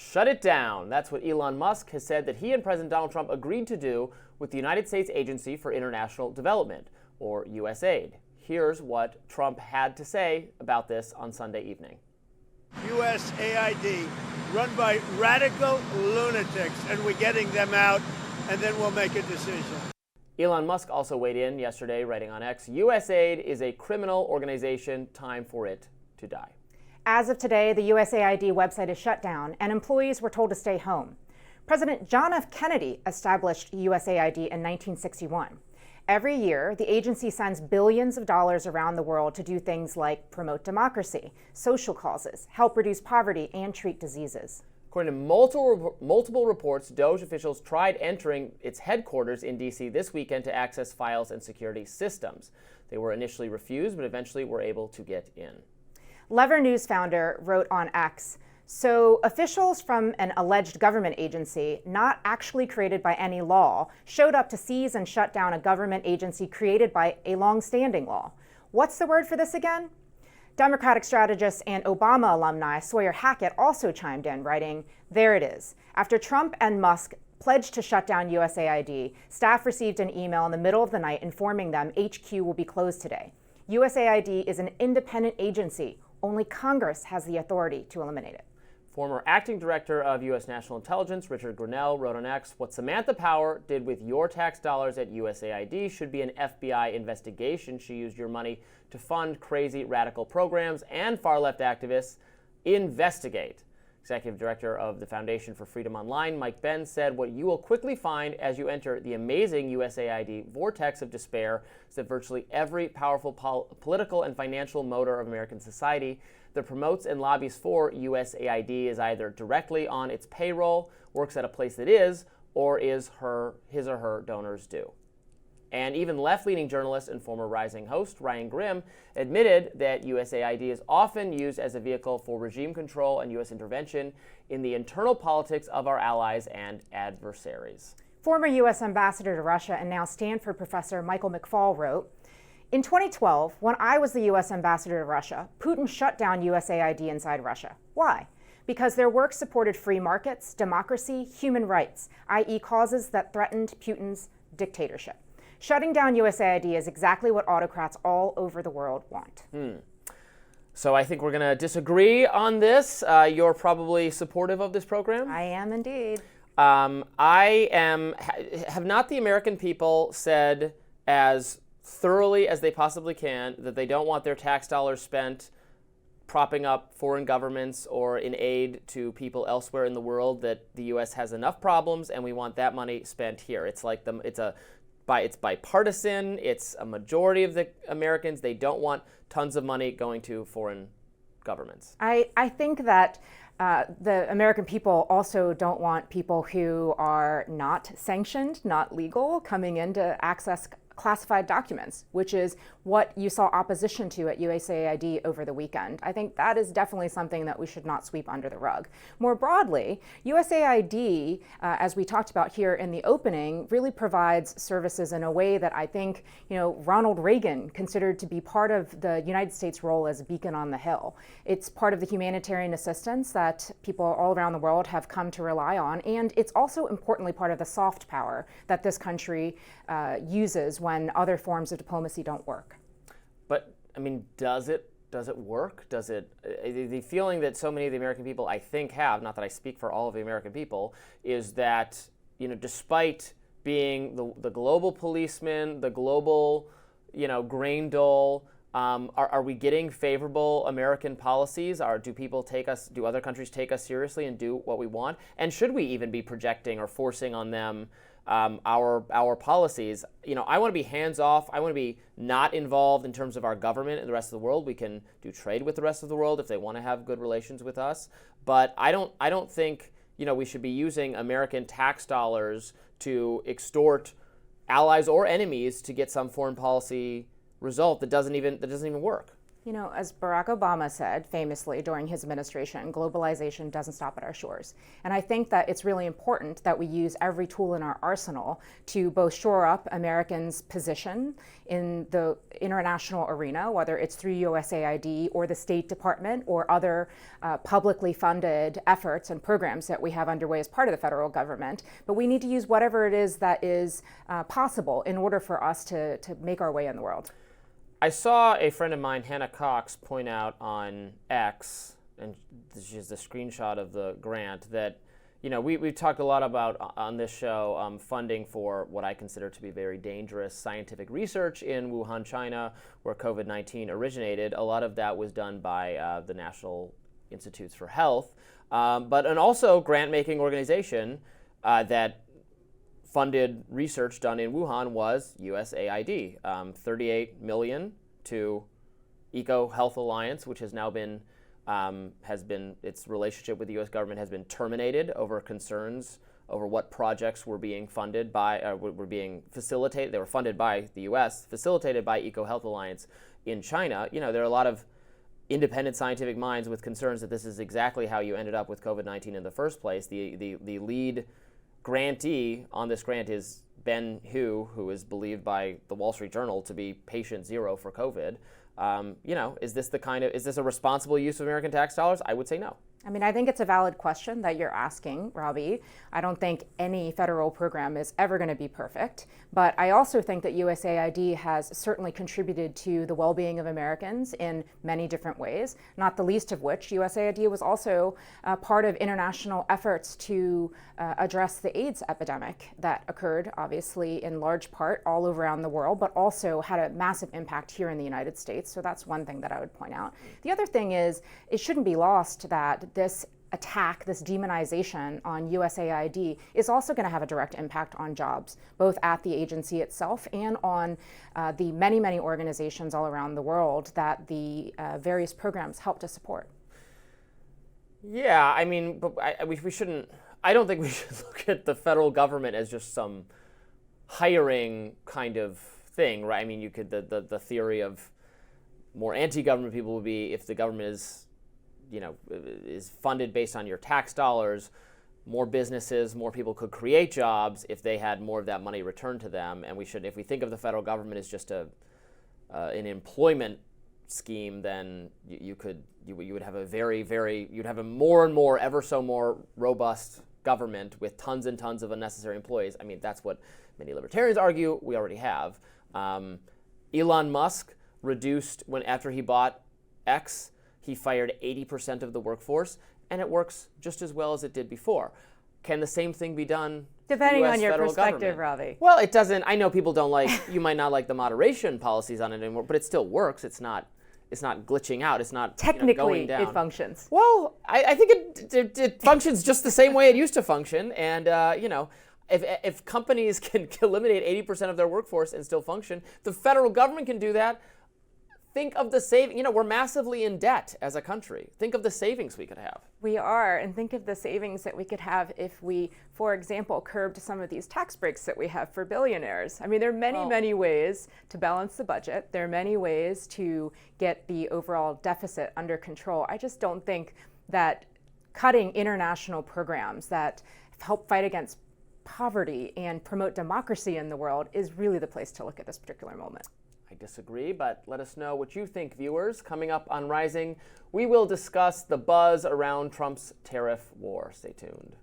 shut it down. That's what Elon Musk has said that he and President Donald Trump agreed to do with the United States Agency for International Development, or USAID. Here's what Trump had to say about this on Sunday evening. USAID, run by radical lunatics, and we're getting them out, and then we'll make a decision. Elon Musk also weighed in yesterday, writing on X, USAID is a criminal organization, time for it to die. As of today, the USAID website is shut down, and employees were told to stay home. President John F. Kennedy established USAID in 1961. Every year, the agency sends billions of dollars around the world to do things like promote democracy, social causes, help reduce poverty, and treat diseases. According to multiple reports, DOJ officials tried entering its headquarters in D.C. this weekend to access files and security systems. They were initially refused, but eventually were able to get in. Lever News founder wrote on X, so officials from an alleged government agency, not actually created by any law, showed up to seize and shut down a government agency created by a long-standing law. What's the word for this again? Democratic strategist and Obama alumni Sawyer Hackett also chimed in, writing, there it is. After Trump and Musk pledged to shut down USAID, staff received an email in the middle of the night informing them HQ will be closed today. USAID is an independent agency. Only Congress has the authority to eliminate it. Former acting director of U.S. National Intelligence, Richard Grenell, wrote on X, what Samantha Power did with your tax dollars at USAID should be an FBI investigation. She used your money to fund crazy radical programs and far-left activists. Investigate. Executive Director of the Foundation for Freedom Online, Mike Benn, said what you will quickly find as you enter the amazing USAID vortex of despair is that virtually every powerful political and financial motor of American society that promotes and lobbies for USAID is either directly on its payroll, works at a place that is, or is his or her donors due. And even left-leaning journalist and former Rising host Ryan Grim admitted that USAID is often used as a vehicle for regime control and U.S. intervention in the internal politics of our allies and adversaries. Former U.S. Ambassador to Russia and now Stanford professor Michael McFaul wrote, in 2012, when I was the U.S. Ambassador to Russia, Putin shut down USAID inside Russia. Why? Because their work supported free markets, democracy, human rights, i.e. causes that threatened Putin's dictatorship. Shutting down USAID is exactly what autocrats all over the world want. So I think we're going to disagree on this. You're probably supportive of this program? I am indeed. Have not the American people said as thoroughly as they possibly can that they don't want their tax dollars spent propping up foreign governments or in aid to people elsewhere in the world, that the U.S. has enough problems and we want that money spent here? It's like it's bipartisan. It's a majority of the Americans. They don't want tons of money going to foreign governments. I think that the American people also don't want people who are not sanctioned, not legal, coming in to access classified documents, which is what you saw opposition to at USAID over the weekend. I think that is definitely something that we should not sweep under the rug. More broadly, USAID, as we talked about here in the opening, really provides services in a way that I think, Ronald Reagan considered to be part of the United States role as a beacon on the hill. It's part of the humanitarian assistance that people all around the world have come to rely on, and it's also importantly part of the soft power that this country uses when other forms of diplomacy don't work. But, does it work? Does it? The feeling that so many of the American people, I think, have, not that I speak for all of the American people, is that, despite being the global policeman, the global, grain dole, are we getting favorable American policies? Do other countries take us seriously and do what we want? And should we even be projecting or forcing on them our policies? I want to be hands off. I want to be not involved in terms of our government and the rest of the world. We can do trade with the rest of the world if they want to have good relations with us. But I don't think we should be using American tax dollars to extort allies or enemies to get some foreign policy result that doesn't even work. You know, as Barack Obama said famously during his administration, globalization doesn't stop at our shores. And I think that it's really important that we use every tool in our arsenal to both shore up Americans' position in the international arena, whether it's through USAID or the State Department or other publicly funded efforts and programs that we have underway as part of the federal government. But we need to use whatever it is that is possible in order for us to make our way in the world. I saw a friend of mine, Hannah Cox, point out on X, and this is a screenshot of the grant, that, you know, we've talked a lot about on this show funding for what I consider to be very dangerous scientific research in Wuhan, China, where COVID-19 originated. A lot of that was done by the National Institutes for Health, but an also grant-making organization that funded research done in Wuhan was USAID, $38 million to Eco Health Alliance, which has now been, its relationship with the U.S. government has been terminated over concerns over what projects were being funded by, were being facilitated. They were funded by the U.S., facilitated by Eco Health Alliance in China. You know, there are a lot of independent scientific minds with concerns that this is exactly how you ended up with COVID-19 in the first place. The lead grantee on this grant is Ben Hu, who is believed by the Wall Street Journal to be patient zero for COVID. You know, is this a responsible use of American tax dollars? I would say no. I mean, I think it's a valid question that you're asking, Robby. I don't think any federal program is ever going to be perfect, but I also think that USAID has certainly contributed to the well-being of Americans in many different ways, not the least of which USAID was also part of international efforts to address the AIDS epidemic that occurred, obviously, in large part all over around the world, but also had a massive impact here in the United States. So that's one thing that I would point out. The other thing is, it shouldn't be lost that this attack, this demonization on USAID is also going to have a direct impact on jobs, both at the agency itself and on the many, many organizations all around the world that the various programs help to support. Yeah, I mean, but I don't think we should look at the federal government as just some hiring kind of thing, right? I mean, you could, the theory of more anti-government people would be if the government is, you know, is funded based on your tax dollars, more businesses, more people could create jobs if they had more of that money returned to them. And if we think of the federal government as just an employment scheme, then you would have you'd have a more and more, ever so more robust government with tons and tons of unnecessary employees. I mean, that's what many libertarians argue we already have. Elon Musk reduced, after he bought X, he fired 80% of the workforce, and it works just as well as it did before. Can the same thing be done? Depending on your government? perspective, Robby. Well, it doesn't. I know people don't like, you might not like the moderation policies on it anymore, but it still works. It's not glitching out. It's not technically going down. It functions. Well, I think it functions just the same way it used to function, and if companies can eliminate 80% of their workforce and still function, the federal government can do that. Think of the saving. You know, we're massively in debt as a country. Think of the savings we could have. We are, and think of the savings that we could have if we, for example, curbed some of these tax breaks that we have for billionaires. I mean, there are many ways to balance the budget. There are many ways to get the overall deficit under control. I just don't think that cutting international programs that help fight against poverty and promote democracy in the world is really the place to look at this particular moment. I disagree, but let us know what you think, viewers. Coming up on Rising, we will discuss the buzz around Trump's tariff war. Stay tuned.